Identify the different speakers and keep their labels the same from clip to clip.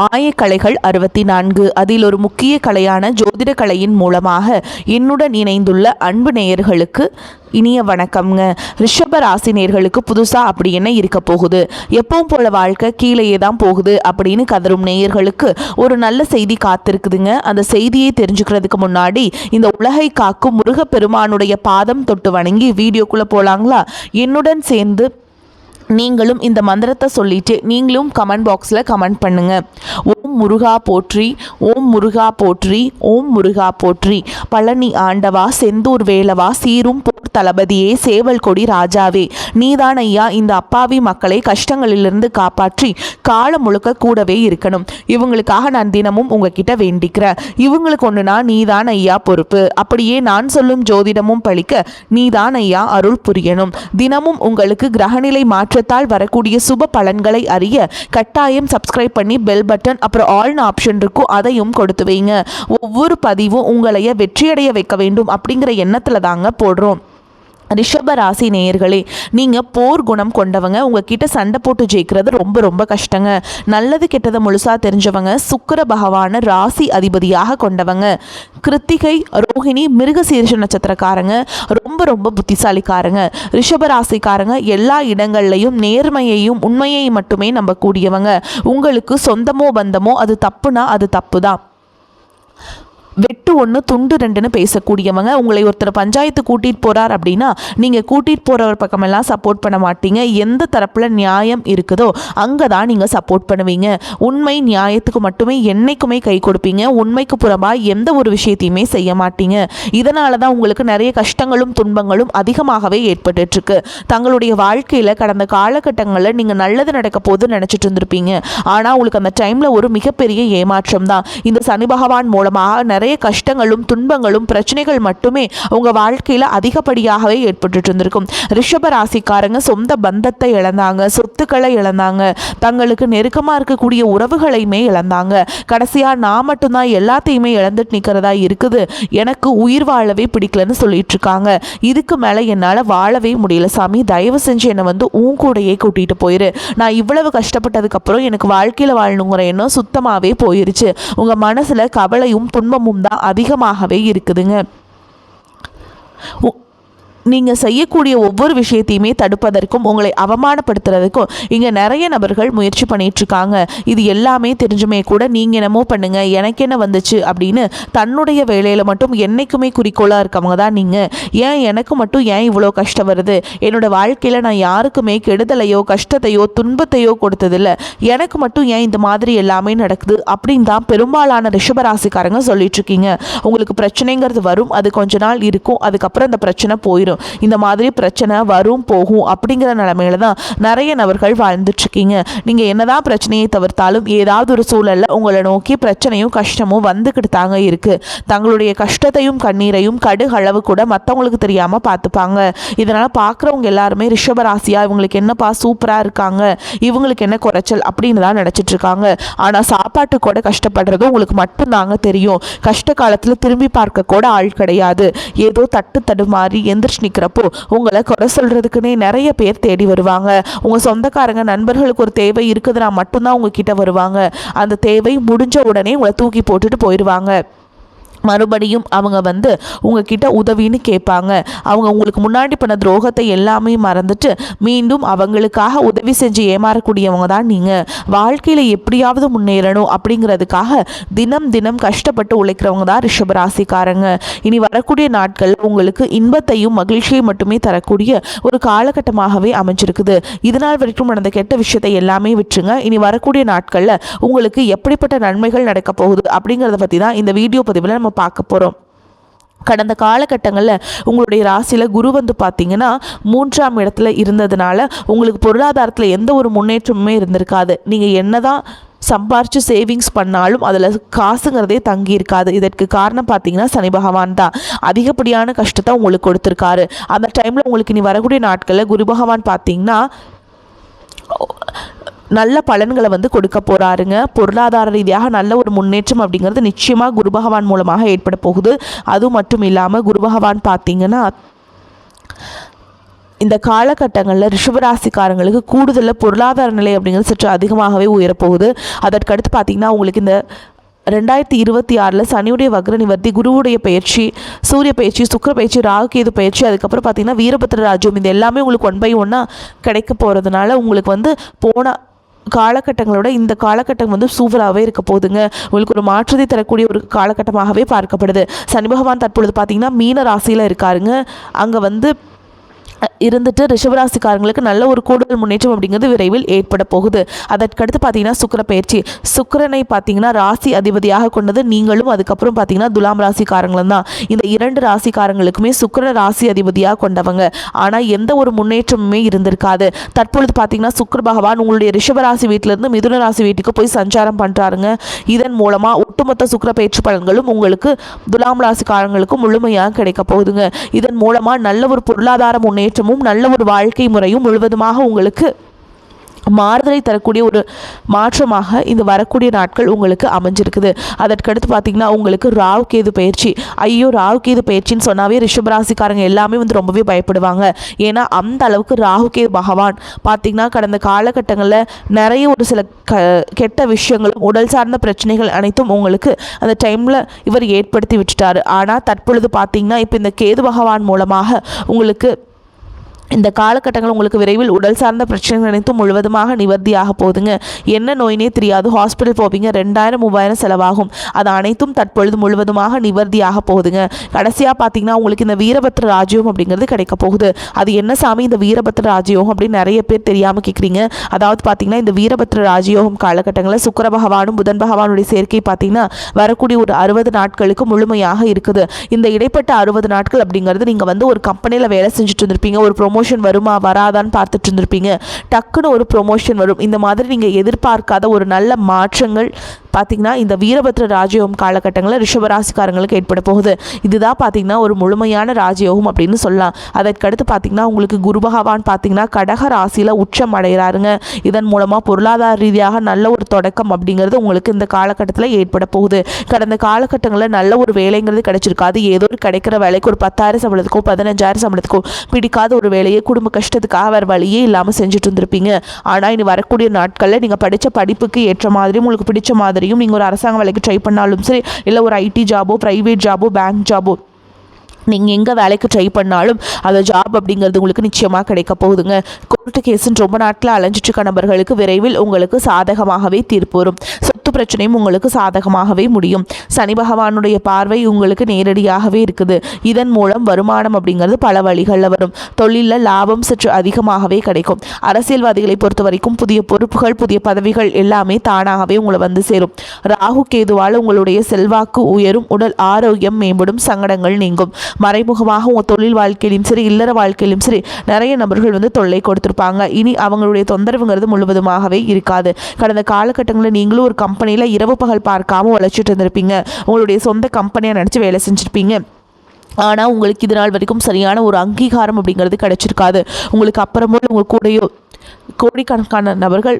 Speaker 1: ஆயக்கலைகள் 64 அதில் ஒரு முக்கிய கலையான ஜோதிட கலையின் மூலமாக என்னுடன் இணைந்துள்ள அன்பு நேயர்களுக்கு இனிய வணக்கம்ங்க. ரிஷப ராசி நேயர்களுக்கு புதுசாக அப்படி என்ன இருக்க போகுது, எப்பவும் போல வாழ்க்கை கீழேயே தான் போகுது அப்படின்னு கதரும் நேயர்களுக்கு ஒரு நல்ல செய்தி காத்திருக்குதுங்க. அந்த செய்தியை தெரிஞ்சுக்கிறதுக்கு முன்னாடி இந்த உலகை காக்கும் முருகப்பெருமானுடைய பாதம் தொட்டு வணங்கி வீடியோக்குள்ளே போகலாங்களா? என்னுடன் சேர்ந்து நீங்களும் இந்த மந்திரத்தை சொல்லிட்டு நீங்களும் கமெண்ட் பாக்ஸில் கமெண்ட் பண்ணுங்க. ஓம் முருகா போற்றி, ஓம் முருகா போற்றி, ஓம் முருகா போற்றி. பழனி ஆண்டவா, செந்தூர் வேலவா, சீரும் போர் தளபதியே, சேவல் கொடி ராஜாவே, நீதான் ஐயா இந்த அப்பாவி மக்களை கஷ்டங்களிலிருந்து காப்பாற்றி காலம் முழுக்க கூடவே இருக்கணும். இவங்களுக்காக நான் தினமும் உங்ககிட்ட வேண்டிக்கிறேன். இவங்களுக்கு ஒன்றுனா நீதான் ஐயா பொறுப்பு. அப்படியே நான் சொல்லும் ஜோதிடமும் பழிக்க நீதான் ஐயா அருள் புரியணும். தினமும் உங்களுக்கு கிரகநிலை மாற்றத்தால் வரக்கூடிய சுப பலன்களை அறிய கட்டாயம் சப்ஸ்கிரைப் பண்ணி பெல் பட்டன் அப்புறம் ஆல்னு ஆப்ஷன் இருக்கும், அதையும் கொடுத்து வைங்க. ஒவ்வொரு பதிவும் உங்களைய வெற்றியடைய வைக்க வேண்டும் அப்படிங்கிற எண்ணத்தில் தாங்க போடுறோம். ரிஷப ராசி நேயர்களே, நீங்கள் போர் குணம் கொண்டவங்க. உங்ககிட்ட சண்டை போட்டு ஜெயிக்கிறது ரொம்ப ரொம்ப கஷ்டங்க. நல்லது கெட்டதை முழுசாக தெரிஞ்சவங்க. சுக்கிர பகவான ராசி அதிபதியாக கொண்டவங்க. கிருத்திகை, ரோஹிணி, மிருகசீரிஷ நட்சத்திரக்காரங்க ரொம்ப ரொம்ப புத்திசாலிக்காரங்க. ரிஷப ராசிக்காரங்க எல்லா இடங்கள்லையும் நேர்மையையும் உண்மையை மட்டுமே நம்பக்கூடியவங்க. உங்களுக்கு சொந்தமோ பந்தமோ அது தப்புனா அது தப்பு தான். வெட்டு ஒன்று துண்டு ரெண்டுன்னு பேசக்கூடியவங்க. உங்களை ஒருத்தர் பஞ்சாயத்து கூட்டிகிட்டு போகிறார் அப்படின்னா நீங்கள் கூட்டிகிட்டு போகிறவர் பக்கமெல்லாம் சப்போர்ட் பண்ண மாட்டீங்க. எந்த தரப்பில் நியாயம் இருக்குதோ அங்கே தான் நீங்கள் சப்போர்ட் பண்ணுவீங்க. உண்மை நியாயத்துக்கு மட்டுமே என்னைக்குமே கை கொடுப்பீங்க. உண்மைக்கு புறமாக எந்த ஒரு விஷயத்தையுமே செய்ய மாட்டீங்க. இதனால தான் உங்களுக்கு நிறைய கஷ்டங்களும் துன்பங்களும் அதிகமாகவே ஏற்பட்டுருக்கு. தங்களுடைய வாழ்க்கையில் கடந்த காலகட்டங்களில் நீங்கள் நல்லது நடக்க போது நினச்சிட்டு இருந்திருப்பீங்க. ஆனால் உங்களுக்கு அந்த டைமில் ஒரு மிகப்பெரிய ஏமாற்றம் தான். இந்த சனி பகவான் மூலமாக நிறைய கஷ்டங்களும் துன்பங்களும் பிரச்சனைகள் மட்டுமே உங்க வாழ்க்கையில அதிகப்படியாகவே ஏற்பட்டு இருந்திருக்கும். ரிஷப ராசிக்காரங்க சொந்த பந்தத்தை இழந்தாங்க, சொத்துக்களை இழந்தாங்க, தங்களுக்கு நெருக்கமா இருக்கக்கூடிய உறவுகளையுமே இழந்தாங்க. கடைசியா நான் மட்டும்தான் எல்லாத்தையுமே இழந்துட்டு நிக்கிறதா இருக்குது, எனக்கு உயிர் வாழவே பிடிக்கலன்னு சொல்லிட்டு இருக்காங்க. இதுக்கு மேல என்னால வாழவே முடியல சாமி, தயவு செஞ்சு என்னை உன் கூடையே கூட்டிட்டு போயிரு. நான் இவ்வளவு கஷ்டப்பட்டதுக்கு அப்புறம் எனக்கு வாழ்க்கையில வாழணுங்கிற எண்ணம் சுத்தமாவே போயிருச்சு. உங்க மனசுல கவலையும் துன்பமும் தான் அதிகமாகவே இருக்குதுங்க. நீங்கள் செய்யக்கூடிய ஒவ்வொரு விஷயத்தையுமே தடுப்பதற்கும் உங்களை அவமானப்படுத்துறதுக்கும் இங்கே நிறைய நபர்கள் முயற்சி பண்ணிகிட்ருக்காங்க. இது எல்லாமே தெரிஞ்சுமே கூட நீங்கள் என்னமோ பண்ணுங்க எனக்கு என்ன வந்துச்சு அப்படின்னு தன்னுடைய வேலையில் மட்டும் என்றைக்குமே குறிக்கோளாக இருக்கவங்க தான் நீங்கள். ஏன் எனக்கு மட்டும் ஏன் இவ்வளோ கஷ்டம் வருது, என்னோடய வாழ்க்கையில் நான் யாருக்குமே கெடுதலையோ கஷ்டத்தையோ துன்பத்தையோ கொடுத்ததில்லை, எனக்கு மட்டும் ஏன் இந்த மாதிரி எல்லாமே நடக்குது அப்படின்னு தான் பெரும்பாலான ரிஷபராசிக்காரங்க சொல்லிட்டுருக்கீங்க. உங்களுக்கு பிரச்சனைங்கிறது வரும், அது கொஞ்ச நாள் இருக்கும், அதுக்கப்புறம் அந்த பிரச்சனை போயிடும். இந்த மாதிரி பிரச்சனை வரும் போகும் அப்படிங்கிற நிலைமையில தான் நிறைய நபர்கள் வாழ்ந்துட்டு இருக்கீங்க. நீங்க என்னதான் பிரச்சனையை தவிர்த்தாலும் ஏதாவது ஒரு சூழல்ல உங்களை நோக்கி பிரச்சனையும் கஷ்டமும் வந்துக்கிட்டு தாங்க இருக்கு. தங்களுடைய கஷ்டத்தையும் கண்ணீரையும் கடுகளவு கூட மற்றவங்களுக்கு தெரியாம பார்த்துப்பாங்க. இதனால பார்க்குறவங்க எல்லாருமே ரிஷபராசியா இவங்களுக்கு என்னப்பா சூப்பரா இருக்காங்க, இவங்களுக்கு என்ன குறைச்சல் அப்படின்னு தான் நினைச்சிட்டு இருக்காங்க. ஆனா சாப்பாட்டு கூட கஷ்டப்படுறது உங்களுக்கு மட்டும்தாங்க தெரியும். கஷ்ட காலத்துல திரும்பி பார்க்க கூட ஆள் கிடையாது. ஏதோ தட்டு தடுமாறி எந்திரிச்சு நிற்கிறப்போ உங்களை குறை சொல்றதுக்குன்னே நிறைய பேர் தேடி வருவாங்க. உங்க சொந்தக்காரங்க நண்பர்களுக்கு ஒரு தேவை இருக்குதுன்னா மட்டும்தான் உங்ககிட்ட வருவாங்க. அந்த தேவை முடிஞ்ச உடனே உங்களை தூக்கி போட்டுட்டு போயிடுவாங்க. மறுபடியும் அவங்க உங்ககிட்ட உதவின்னு கேட்பாங்க. அவங்க உங்களுக்கு முன்னாடி பண்ண துரோகத்தை எல்லாமே மறந்துட்டு மீண்டும் அவங்களுக்காக உதவி செஞ்சு ஏமாறக்கூடியவங்க தான் நீங்கள். வாழ்க்கையில் எப்படியாவது முன்னேறணும் அப்படிங்கிறதுக்காக தினம் தினம் கஷ்டப்பட்டு உழைக்கிறவங்க தான் ரிஷபராசிக்காரங்க. இனி வரக்கூடிய நாட்கள் உங்களுக்கு இன்பத்தையும் மகிழ்ச்சியை மட்டுமே தரக்கூடிய ஒரு காலகட்டமாகவே அமைஞ்சிருக்குது. இதனால் வரைக்கும் நடந்த கெட்ட விஷயத்தை எல்லாமே விட்டுருங்க. இனி வரக்கூடிய நாட்களில் உங்களுக்கு எப்படிப்பட்ட நன்மைகள் நடக்க போகுது அப்படிங்கிறத பற்றி தான் இந்த வீடியோ பதிவில் நம்ம பார்க்க போகிறோம். கடந்த காலகட்டங்களில் உங்களுடைய ராசியில் குரு பார்த்தீங்கன்னா 3ஆம் இடத்துல இருந்ததுனால உங்களுக்கு பொருளாதாரத்தில் எந்த ஒரு முன்னேற்றமுமே இருந்திருக்காது. நீங்கள் என்னதான் சம்பாரித்து சேவிங்ஸ் பண்ணாலும் அதில் காசுங்கிறதே தங்கி இருக்காது. இதற்கு காரணம் பார்த்தீங்கன்னா சனி பகவான் தான். அதிகப்படியான கஷ்டத்தை உங்களுக்கு கொடுத்துருக்காரு. அந்த டைமில் உங்களுக்கு இனி வரக்கூடிய நாட்களில் குரு பகவான் பார்த்தீங்கன்னா நல்ல பலன்களை கொடுக்க போகிறாருங்க. பொருளாதார ரீதியாக நல்ல ஒரு முன்னேற்றம் அப்படிங்கிறது நிச்சயமாக குரு பகவான் மூலமாக ஏற்பட போகுது. அது மட்டும் இல்லாமல் குரு பகவான் பார்த்தீங்கன்னா இந்த காலகட்டங்களில் ரிஷபராசிக்காரங்களுக்கு கூடுதலாக பொருளாதார நிலை அப்படிங்கிறது சற்று அதிகமாகவே உயரப்போகுது. அதற்கடுத்து பார்த்திங்கன்னா உங்களுக்கு இந்த 2026 சனியுடைய வக்ர நிவர்த்தி, குருவுடைய பயிற்சி, சூரிய பயிற்சி, சுக்கிர பயிற்சி, ராகு கேது பயிற்சி, அதுக்கப்புறம் பார்த்திங்கன்னா வீரபத்ர ராஜ்யம், இது எல்லாமே உங்களுக்கு 1 by 1 கிடைக்க போகிறதுனால உங்களுக்கு போன காலகட்டங்களோட இந்த காலகட்டம் சூப்பராகவே இருக்க போகுதுங்க. உங்களுக்கு ஒரு மாற்றத்தை தரக்கூடிய ஒரு காலகட்டமாகவே பார்க்கப்படுது. சனி பகவான் தற்பொழுது பார்த்திங்கன்னா மீன ராசியில் இருக்காருங்க. அங்கே இருந்துட்டு ரிஷபராசிக்காரங்களுக்கு நல்ல ஒரு கூடுதல் முன்னேற்றம் அப்படிங்கிறது விரைவில் ஏற்பட போகுது. அதற்கடுத்து பார்த்தீங்கன்னா சுக்கிர பயிற்சி. சுக்கிரனை பார்த்தீங்கன்னா ராசி அதிபதியாக கொண்டது நீங்களும் அதுக்கப்புறம் பார்த்தீங்கன்னா துலாம் ராசிக்காரங்களும் தான். இந்த 2 ராசிக்காரங்களுக்குமே சுக்கிர ராசி அதிபதியாக கொண்டவங்க. ஆனால் எந்த ஒரு முன்னேற்றமுமே இருந்திருக்காது. தற்பொழுது பார்த்தீங்கன்னா சுக்கிர பகவான் உங்களுடைய ரிஷபராசி வீட்டிலிருந்து மிதுன ராசி வீட்டுக்கு போய் சஞ்சாரம் பண்ணுறாருங்க. இதன் மூலமாக ஒட்டுமொத்த சுக்கிர பயிற்சி பலன்களும் உங்களுக்கு துலாம் ராசிக்காரங்களுக்கும் முழுமையாக கிடைக்க போகுதுங்க. இதன் மூலமாக நல்ல ஒரு பொருளாதார முன்னேற்றமும் நல்ல ஒரு வாழ்க்கை முறையும் முழுவதுமாக உங்களுக்கு மாறுதலை தரக்கூடிய ஒரு மாற்றமாக இந்த வரக்கூடிய நாட்கள் உங்களுக்கு அமைஞ்சிருக்குது. அதற்கடுத்து பார்த்திங்கன்னா உங்களுக்கு ராகு கேது பயிற்சி. ஐயோ, ராகு கேது பயிற்சின்னு சொன்னாவே ரிஷபராசிக்காரங்க எல்லாமே ரொம்பவே பயப்படுவாங்க. ஏன்னா அந்த அளவுக்கு ராகு கேது பகவான் பார்த்திங்கன்னா கடந்த காலகட்டங்களில் நிறைய ஒரு சில கெட்ட விஷயங்களும் உடல் சார்ந்த பிரச்சனைகள் அனைத்தும் உங்களுக்கு அந்த டைமில் இவர் ஏற்படுத்தி விட்டுட்டார். ஆனால் தற்பொழுது பார்த்திங்கன்னா இப்போ இந்த கேது பகவான் மூலமாக உங்களுக்கு இந்த காலகட்டங்கள் உங்களுக்கு விரைவில் உடல் சார்ந்த பிரச்சனைகள் அனைத்தும் முழுவதுமாக நிவர்த்தியாக போகுதுங்க. என்ன நோயினே தெரியாது, ஹாஸ்பிட்டல் போவீங்க, 2000-3000 செலவாகும். அது அனைத்தும் தற்பொழுது முழுவதுமாக நிவர்த்தியாக போகுதுங்க. கடைசியாக பார்த்தீங்கன்னா உங்களுக்கு இந்த வீரபத்ர ராஜயோகம் அப்படிங்கிறது கிடைக்க போகுது. அது என்ன சாமி இந்த வீரபத்ர ராஜயோகம் அப்படின்னு நிறைய பேர் தெரியாமல் கேட்குறீங்க. அதாவது பார்த்தீங்கன்னா இந்த வீரபத்ர ராஜயோகம் காலகட்டங்களில் சுக்கிர பகவானும் புதன் பகவானுடைய சேர்க்கை பார்த்தீங்கன்னா வரக்கூடிய ஒரு 60 நாட்களுக்கு முழுமையாக இருக்குது. இந்த இடைப்பட்ட 60 நாட்கள் அப்படிங்கிறது நீங்கள் ஒரு கம்பெனியில் வேலை செஞ்சுட்டு இருந்திருப்பீங்க. ஒரு ப்ரொமோஷன் வருமா வராதான்னு பார்த்துட்டு இருந்திருப்பீங்க. டக்குன்னு ஒரு ப்ரொமோஷன் வரும். இந்த மாதிரி நீங்கள் எதிர்பார்க்காத ஒரு நல்ல மாற்றங்கள் பார்த்திங்கன்னா இந்த வீரபத்ர ராஜயோகம் காலகட்டங்களில் ரிஷபராசிக்காரங்களுக்கு ஏற்பட போகுது. இதுதான் பார்த்திங்கன்னா ஒரு முழுமையான ராஜயோகம் அப்படின்னு சொல்லலாம். அதற்கடுத்து பார்த்திங்கன்னா உங்களுக்கு குரு பகவான் பார்த்திங்கன்னா கடக ராசியில் உச்சம் அடைகிறாருங்க. இதன் மூலமாக பொருளாதார ரீதியாக நல்ல ஒரு தொடக்கம் அப்படிங்கிறது உங்களுக்கு இந்த காலகட்டத்தில் ஏற்பட போகுது. கடந்த காலகட்டங்களில் நல்ல ஒரு வேலைங்கிறது கிடைச்சிருக்காது. ஏதோ ஒரு கிடைக்கிற வேலைக்கு ஒரு 10,000 சம்பளத்துக்கோ 15,000 சம்பளத்துக்கோ பிடிக்காத ஒரு வேலையை குடும்ப கஷ்டத்துக்காக வேறு வழியே இல்லாமல் செஞ்சுட்டு இருந்திருப்பீங்க. ஆனால் இனி வரக்கூடிய நாட்களில் நீங்கள் படித்த படிப்புக்கு ஏற்ற மாதிரியும் உங்களுக்கு பிடிச்ச மாதிரி நீங்கள் ஒரு அரசாங்க வேலைக்கு ட்ரை பண்ணாலும் சரி, இல்லை ஒரு ஐடி ஜாபோ, பிரைவேட் ஜாபோ, பேங்க் ஜாபோ, நீங்கள் எங்கே வேலைக்கு ட்ரை பண்ணாலும் அந்த ஜாப் அப்படிங்கிறது உங்களுக்கு நிச்சயமாக கிடைக்க போகுதுங்க. கோர்ட்டு கேஸுன்னு ரொம்ப நாட்டில் அலைஞ்சிட்டு நபர்களுக்கு விரைவில் உங்களுக்கு சாதகமாகவே தீர்ப்பு வரும். சொத்து பிரச்சனையும் உங்களுக்கு சாதகமாகவே முடியும். சனி பகவானுடைய பார்வை உங்களுக்கு நேரடியாகவே இருக்குது. இதன் மூலம் வருமானம் அப்படிங்கிறது பல வழிகளில் வரும். தொழிலில் லாபம் சற்று அதிகமாகவே கிடைக்கும். அரசியல்வாதிகளை பொறுத்த வரைக்கும் புதிய பொறுப்புகள், புதிய பதவிகள் எல்லாமே தானாகவே உங்களை சேரும். ராகு கேதுவால் உங்களுடைய செல்வாக்கு உயரும். உடல் ஆரோக்கியம் மேம்படும். சங்கடங்கள் நீங்கும். மறைமுகமாக உங்கள் தொழில் வாழ்க்கையிலும் சரி, இல்லற வாழ்க்கையிலும் சரி, நிறைய நபர்கள் தொல்லை கொடுத்துருப்பாங்க. இனி அவங்களுடைய தொந்தரவுங்கிறது முழுவதுமாகவே இருக்காது. கடந்த காலகட்டங்களில் நீங்களும் ஒரு கம்பெனியில் இரவு பகல் பார்க்காம உழைச்சிட்டு இருந்திருப்பீங்க. உங்களுடைய சொந்த கம்பெனியாக நினச்சி வேலை செஞ்சுருப்பீங்க. ஆனால் உங்களுக்கு இது நாள் வரைக்கும் சரியான ஒரு அங்கீகாரம் அப்படிங்கிறது கிடைச்சிருக்காது. உங்களுக்கு அப்புறமும் உங்கள் கூடையோ கோடிக்கணக்கான நபர்கள்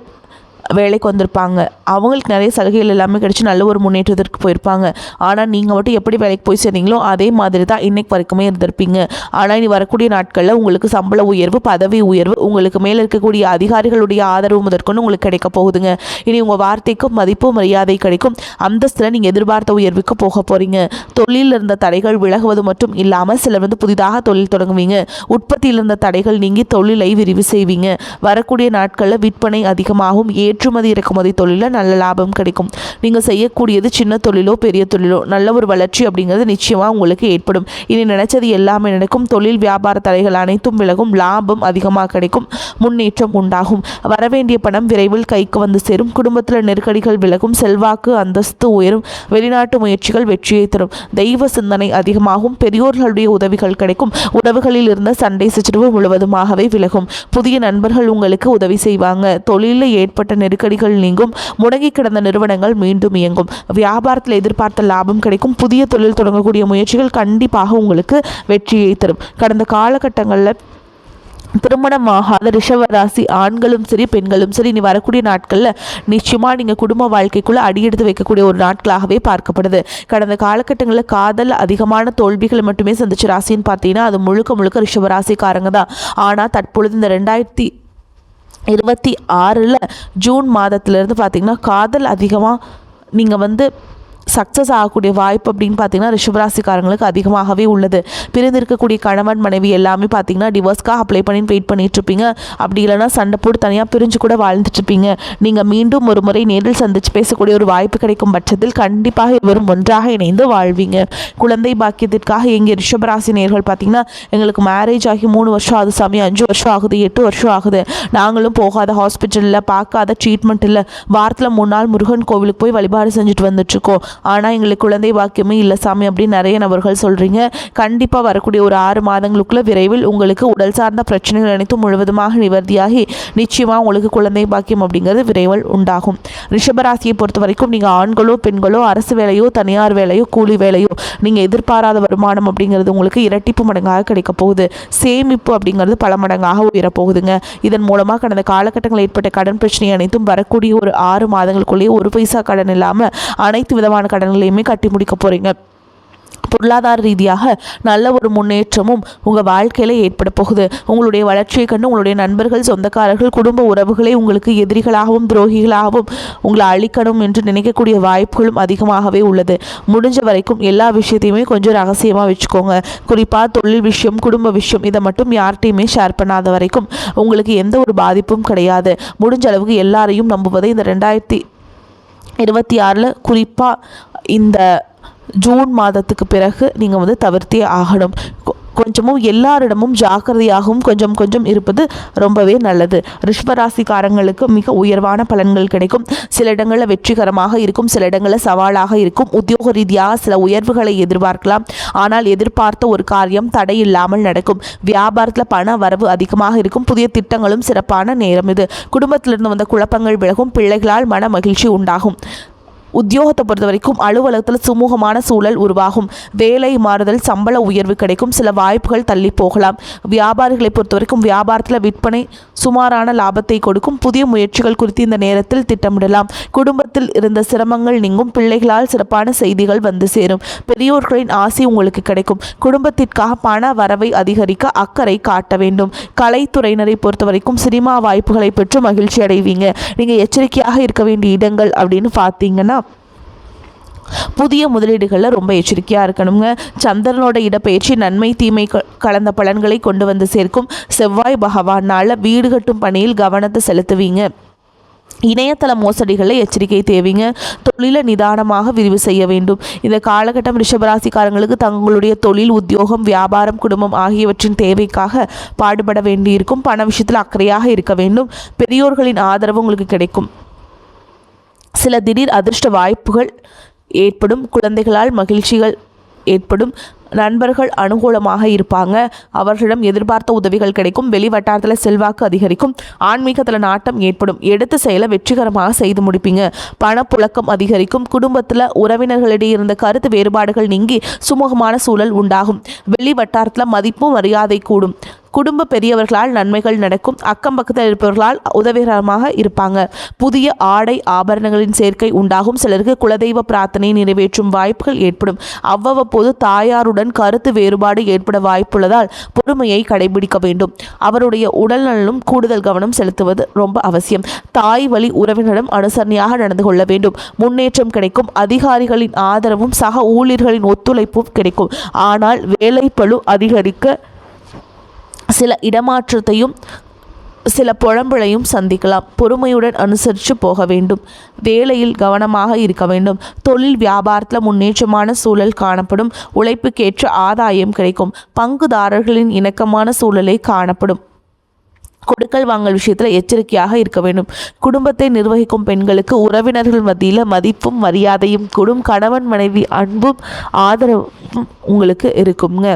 Speaker 1: வேலைக்கு வந்திருப்பாங்க. அவங்களுக்கு நிறைய சலுகைகள் எல்லாமே கிடச்சி நல்ல ஒரு முன்னேற்றத்திற்கு போயிருப்பாங்க. ஆனால் நீங்கள் மட்டும் எப்படி வேலைக்கு போய் சேர்ந்தீங்களோ அதே மாதிரி தான் இன்றைக்கு வரைக்குமே இருந்திருப்பீங்க. ஆனால் இனி வரக்கூடிய நாட்களில் உங்களுக்கு சம்பள உயர்வு, பதவி உயர்வு, உங்களுக்கு மேலே இருக்கக்கூடிய அதிகாரிகளுடைய ஆதரவு முதற்கொண்டு உங்களுக்கு கிடைக்க போகுதுங்க. இனி உங்கள் வார்த்தைக்கும் மதிப்பு மரியாதை கிடைக்கும். அந்தஸ்தில் நீங்கள் எதிர்பார்த்த உயர்வுக்கு போக போகிறீங்க. தொழிலில் இருந்த தடைகள் விலகுவது மட்டும் இல்லாமல் சிலர் புதிதாக தொழில் தொடங்குவீங்க. உற்பத்தியில் இருந்த தடைகள் நீங்கி தொழிலை விரிவு செய்வீங்க. வரக்கூடிய நாட்களில் விற்பனை அதிகமாகும். ஏற்றுமதி இறக்குமதி தொழிலில் நல்ல லாபம் கிடைக்கும். நீங்கள் செய்யக்கூடியது சின்ன தொழிலோ பெரிய தொழிலோ நல்ல ஒரு வளர்ச்சி அப்படிங்கிறது நிச்சயமாக உங்களுக்கு ஏற்படும். இனி நினைச்சது எல்லாமே நடக்கும். தொழில் வியாபார தடைகள் அனைத்தும் விலகும். லாபம் அதிகமாக கிடைக்கும். முன்னேற்றம் உண்டாகும். வரவேண்டிய பணம் விரைவில் கைக்கு சேரும். குடும்பத்தில் நெருக்கடிகள் விலகும். செல்வாக்கு அந்தஸ்து உயரும். வெளிநாட்டு முயற்சிகள் வெற்றியை தரும். தெய்வ சிந்தனை அதிகமாகும். பெரியோர்களுடைய உதவிகள் கிடைக்கும். உறவுகளில் இருந்த சண்டை சச்சரவு முழுவதுமாகவே விலகும். புதிய நண்பர்கள் உங்களுக்கு உதவி செய்வாங்க. தொழிலில் ஏற்பட்ட நெருக்கடிகள் நீங்கும். முடங்கி கிடந்த நிறுவனங்கள் மீண்டும் இயங்கும். வியாபாரத்தில் எதிர்பார்த்த லாபம் கிடைக்கும். புதிய தொழில் தொடங்கக்கூடிய முயற்சிகள் கண்டிப்பாக உங்களுக்கு வெற்றியை தரும். கடந்த காலகட்டங்களில் திருமணமாகாத ரிஷபராசி ஆண்களும் சரி பெண்களும் சரி இனி வரக்கூடிய நாட்களில் நிச்சயமாக நீங்கள் குடும்ப வாழ்க்கைக்குள்ளே அடியெடுத்து வைக்கக்கூடிய ஒரு நாட்களாகவே பார்க்கப்படுது. கடந்த காலகட்டங்களில் காதல் அதிகமான தோல்விகளை மட்டுமே சந்திச்ச ராசின்னு பார்த்தீங்கன்னா அது முழுக்க முழுக்க ரிஷபராசிக்காரங்க தான். ஆனால் தற்பொழுது இந்த 2026 ஜூன் மாதத்துலேருந்து பார்த்தீங்கன்னா காதல் அதிகமாக நீங்கள் சக்ஸஸ் ஆகக்கூடிய வாய்ப்பு அப்படின்னு பார்த்தீங்கன்னா ரிஷபராசிக்காரங்களுக்கு அதிகமாகவே உள்ளது. பிரிந்திருக்கக்கூடிய கணவன் மனைவி எல்லாமே பார்த்தீங்கன்னா டிவோர்ஸ்க்காக அப்ளை பண்ணி வெயிட் பண்ணிகிட்ருப்பீங்க. அப்படி இல்லைனா சண்டை போட்டு தனியாக பிரிஞ்சு கூட வாழ்ந்துட்டுருப்பீங்க. நீங்கள் மீண்டும் ஒரு முறை நேரில் சந்தித்து பேசக்கூடிய ஒரு வாய்ப்பு கிடைக்கும் பட்சத்தில் கண்டிப்பாக இவரும் ஒன்றாக இணைந்து வாழ்வீங்க. குழந்தை பாக்கியத்திற்காக எங்கள் ரிஷபராசி நேர்கள் பார்த்தீங்கன்னா எங்களுக்கு மேரேஜ் ஆகி 3 வருஷம் ஆகுது சாமி, 5 வருஷம் ஆகுது, 8 வருஷம் ஆகுது, நாங்களும் போகாத ஹாஸ்பிட்டலில் பார்க்காத ட்ரீட்மெண்ட் இல்லை, வாரத்தில் 3 நாள் முருகன் கோவிலுக்கு போய் வழிபாடு செஞ்சுட்டு வந்துட்டுருக்கோம், ஆனால் எங்களுக்கு குழந்தை பாக்கியமே இல்லை சாமி அப்படின்னு நிறைய நபர்கள் சொல்கிறீங்க. கண்டிப்பாக வரக்கூடிய ஒரு 6 மாதங்களுக்குள்ள விரைவில் உங்களுக்கு உடல் சார்ந்த பிரச்சனைகள் அனைத்தும் முழுவதுமாக நிவர்த்தியாகி நிச்சயமாக உங்களுக்கு குழந்தை பாக்கியம் அப்படிங்கிறது விரைவில் உண்டாகும். ரிஷபராசியை பொறுத்த வரைக்கும் நீங்கள் ஆண்களோ பெண்களோ அரசு வேலையோ தனியார் வேலையோ கூலி வேலையோ நீங்கள் எதிர்பாராத வருமானம் அப்படிங்கிறது உங்களுக்கு இரட்டிப்பு மடங்காக கிடைக்க போகுது. சேமிப்பு அப்படிங்கிறது பல மடங்காக உயரப்போகுதுங்க. இதன் மூலமாக கடந்த காலகட்டங்களில் ஏற்பட்ட கடன் பிரச்சனை அனைத்தும் வரக்கூடிய ஒரு 6 மாதங்களுக்குள்ளேயே 1 பைசா கடன் இல்லாமல் அனைத்து விதமான கடன்களையுமே கட்டி முடிக்க போறீங்க. பொருளாதார ரீதியாக நல்ல ஒரு முன்னேற்றமும் உங்கள் வாழ்க்கையில் ஏற்பட போகுது. உங்களுடைய வளர்ச்சியை கண்டு உங்களுடைய நண்பர்கள், சொந்தக்காரர்கள், குடும்ப உறவுகளை உங்களுக்கு எதிரிகளாகவும் துரோகிகளாகவும் உங்களை அழிக்கணும் என்று நினைக்கக்கூடிய வாய்ப்புகளும் அதிகமாகவே உள்ளது. முடிஞ்ச வரைக்கும் எல்லா விஷயத்தையுமே கொஞ்சம் ரகசியமாக வச்சுக்கோங்க. குறிப்பாக தொழில் விஷயம், குடும்ப விஷயம் இதை மட்டும் யார்கிட்டையுமே ஷேர் பண்ணாத வரைக்கும் உங்களுக்கு எந்த ஒரு பாதிப்பும் கிடையாது. முடிஞ்ச அளவுக்கு எல்லாரையும் நம்புவதை இந்த 2026 குறிப்பாக இந்த ஜூன் மாதத்துக்கு பிறகு நீங்கள் தவிர்த்தே ஆகணும். கொஞ்சமும் எல்லாரிடமும் ஜாக்கிரதையாகவும் கொஞ்சம் இருப்பது ரொம்பவே நல்லது. ரிஷபராசிக்காரங்களுக்கு மிக உயர்வான பலன்கள் கிடைக்கும். சில இடங்களில் வெற்றிகரமாக இருக்கும், சில இடங்களில் சவாலாக இருக்கும். உத்தியோக ரீதியாக சில உயர்வுகளை எதிர்பார்க்கலாம். ஆனால் எதிர்பார்த்த ஒரு காரியம் தடையில்லாமல் நடக்கும். வியாபாரத்தில் பண வரவு அதிகமாக இருக்கும். புதிய திட்டங்களும் சிறப்பான நேரம் இது. குடும்பத்திலிருந்து வந்த குழப்பங்கள் விலகும். பிள்ளைகளால் மன மகிழ்ச்சி உண்டாகும். உத்தியோகத்தை பொறுத்த வரைக்கும் அலுவலகத்தில் சுமூகமான சூழல் உருவாகும். வேலை மாறுதல், சம்பள உயர்வு கிடைக்கும். சில வாய்ப்புகள் தள்ளி போகலாம். வியாபாரிகளை பொறுத்த வரைக்கும் வியாபாரத்தில் விற்பனை சுமாரான லாபத்தை கொடுக்கும். புதிய முயற்சிகள் குறித்து இந்த நேரத்தில் திட்டமிடலாம். குடும்பத்தில் இருந்த சிரமங்கள் நீங்கும். பிள்ளைகளால் சிறப்பான செய்திகள் வந்து சேரும். பெரியோர்களின் ஆசை உங்களுக்கு கிடைக்கும். குடும்பத்திற்காக பண வரவை அதிகரிக்க அக்கறை காட்ட வேண்டும். கலைத்துறையினரை பொறுத்த வரைக்கும் சினிமா வாய்ப்புகளை பெற்று மகிழ்ச்சி அடைவீங்க. நீங்கள் எச்சரிக்கையாக இருக்க வேண்டிய இடங்கள் அப்படின்னு பார்த்தீங்கன்னா புதிய முதலீடுகளில் ரொம்ப எச்சரிக்கையாக இருக்கணுங்க. சந்திரனோட இடப்பெயர்ச்சி நன்மை தீமை கலந்த பலன்களை கொண்டு வந்து சேர்க்கும். செவ்வாய் பகவானால் வீடு கட்டும் பணியில் கவனத்தை செலுத்துவீங்க. இணையதள மோசடிகளை எச்சரிக்கை தேவைங்க. தொழிலை நிதானமாக விரிவு செய்ய வேண்டும். இந்த காலகட்டம் ரிஷபராசிக்காரங்களுக்கு தங்களுடைய தொழில், உத்தியோகம், வியாபாரம், குடும்பம் ஆகியவற்றின் தேவைக்காக பாடுபட வேண்டியிருக்கும். பண விஷயத்தில் அக்கறையாக இருக்க வேண்டும். பெரியோர்களின் ஆதரவு உங்களுக்கு கிடைக்கும். சில திடீர் அதிர்ஷ்ட வாய்ப்புகள் ஏற்படும். குழந்தைகளால் மகிழ்ச்சிகள் ஏற்படும். நண்பர்கள் அனுகூலமாக இருப்பாங்க. அவர்களிடம் எதிர்பார்த்த உதவிகள் கிடைக்கும். வெளி வட்டாரத்தில் செல்வாக்கு அதிகரிக்கும். ஆன்மீகத்தில் நாட்டம் ஏற்படும். எடுத்த செயலை வெற்றிகரமாக செய்து முடிப்பீங்க. பணப்புழக்கம் அதிகரிக்கும். குடும்பத்தில் உறவினர்களிடையே இருந்த கருத்து வேறுபாடுகள் நீங்கி சுமூகமான சூழல் உண்டாகும். வெளி வட்டாரத்தில் மதிப்பு மரியாதை கூடும். குடும்ப பெரியவர்களால் நன்மைகள் நடக்கும். அக்கம் பக்கத்தில் இருப்பவர்களால் உதவிகரமாக இருப்பாங்க. புதிய ஆடை ஆபரணங்களின் சேர்க்கை உண்டாகும். சிலருக்கு குலதெய்வ பிரார்த்தனை நிறைவேற்றும் வாய்ப்புகள் ஏற்படும். அவ்வப்போது தாயாருடன் கருத்து வேறுபாடு ஏற்பட வாய்ப்புள்ளதால் பொறுமையை கடைபிடிக்க வேண்டும். அவருடைய உடல்நலம் கூடுதல் கவனம் செலுத்துவது ரொம்ப அவசியம். தாய் வழி உறவினரிடம் அனுசரணையாக நடந்து கொள்ள வேண்டும். முன்னேற்றம் கிடைக்கும். அதிகாரிகளின் ஆதரவும் சக ஊழியர்களின் ஒத்துழைப்பும் கிடைக்கும். ஆனால் வேலைப்பளு அதிகரிக்க சில இடமாற்றத்தையும் சில புலம்பலையும் சந்திக்கலாம். பொறுமையுடன் அனுசரித்து போக வேண்டும். வேலையில் கவனமாக இருக்க வேண்டும். தொழில் வியாபாரத்தில் முன்னேற்றமான சூழல் காணப்படும். உழைப்புக்கேற்ற ஆதாயம் கிடைக்கும். பங்குதாரர்களின் இணக்கமான சூழலை காணப்படும். கொடுக்கல் வாங்கல் விஷயத்தில் எச்சரிக்கையாக இருக்க வேண்டும். குடும்பத்தை நிர்வகிக்கும் பெண்களுக்கு உறவினர்கள் மத்தியில் மதிப்பும் மரியாதையும் கூடும். கணவன் மனைவி அன்பும் ஆதரவும் உங்களுக்கு இருக்குங்க.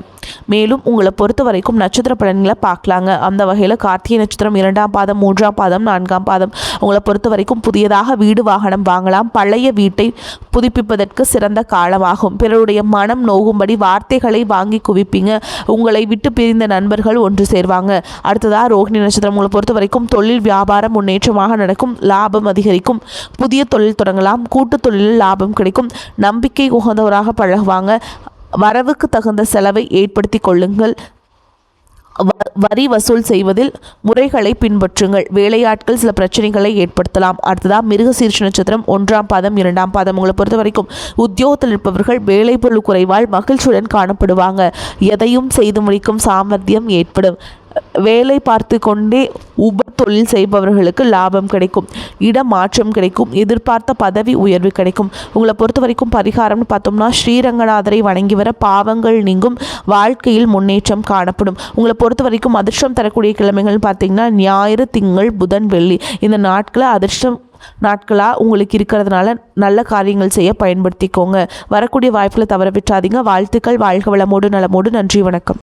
Speaker 1: மேலும் உங்களை பொறுத்த வரைக்கும் நட்சத்திர பலன்களை பார்க்கலாங்க. அந்த வகையில் கார்த்திகை நட்சத்திரம் 2ஆம் பாதம், 3ஆம் பாதம், 4ஆம் பாதம் உங்களை பொறுத்த வரைக்கும் புதியதாக வீடு வாகனம் வாங்கலாம். பழைய வீட்டை புதுப்பிப்பதற்கு சிறந்த காலமாகும். பிறருடைய மனம் நோகும்படி வார்த்தைகளை வாங்கி குவிப்பீங்க. உங்களை விட்டு பிரிந்த நண்பர்கள் ஒன்று சேர்வாங்க. அடுத்ததாக ரோகிணி நட்சத்திரம் உங்களை பொறுத்த வரைக்கும் தொழில் வியாபாரம் முன்னேற்றமாக நடக்கும். லாபம் அதிகரிக்கும். புதிய தொழில் தொடங்கலாம். கூட்டு தொழிலில் லாபம் கிடைக்கும். நம்பிக்கை உகந்தவராக பழகுவாங்க. வரவுக்கு தகுந்த செலவை ஏற்படுத்தி கொள்ளுங்கள். வரி வசூல் செய்வதில் முறைகளை பின்பற்றுங்கள். வேலையாட்கள் சில பிரச்சனைகளை ஏற்படுத்தலாம். அடுத்ததாக மிருகசீரிஷ நட்சத்திரம் 1ஆம் பாதம், 2ஆம் பாதம் உங்களை பொறுத்த வரைக்கும் உத்தியோகத்தில் இருப்பவர்கள் வேலை பொருள் குறைவால் மகிழ்ச்சியுடன் காணப்படுவாங்க. எதையும் செய்து முடிக்கும் சாமர்த்தியம் ஏற்படும். வேலை பார்த்து கொண்டே உப தொழில் செய்பவர்களுக்கு லாபம் கிடைக்கும். இடமாற்றம் கிடைக்கும். எதிர்பார்த்த பதவி உயர்வு கிடைக்கும். உங்களை பொறுத்த வரைக்கும் பரிகாரம்னு பார்த்தோம்னா ஸ்ரீரங்கநாதரை வணங்கி வர பாவங்கள் நீங்கும். வாழ்க்கையில் முன்னேற்றம் காணப்படும். உங்களை பொறுத்த வரைக்கும் அதிர்ஷ்டம் தரக்கூடிய கிழமைகள் பார்த்தீங்கன்னா ஞாயிறு, திங்கள், புதன், வெள்ளி இந்த நாட்களை அதிர்ஷ்டம் நாட்களாக உங்களுக்கு இருக்கிறதுனால நல்ல காரியங்கள் செய்ய பயன்படுத்திக்கோங்க. வரக்கூடிய வாய்ப்புகளை தவற விட்டுறாதீங்க. வாழ்த்துக்கள். வாழ்க வளமோடு நலமோடு. நன்றி, வணக்கம்.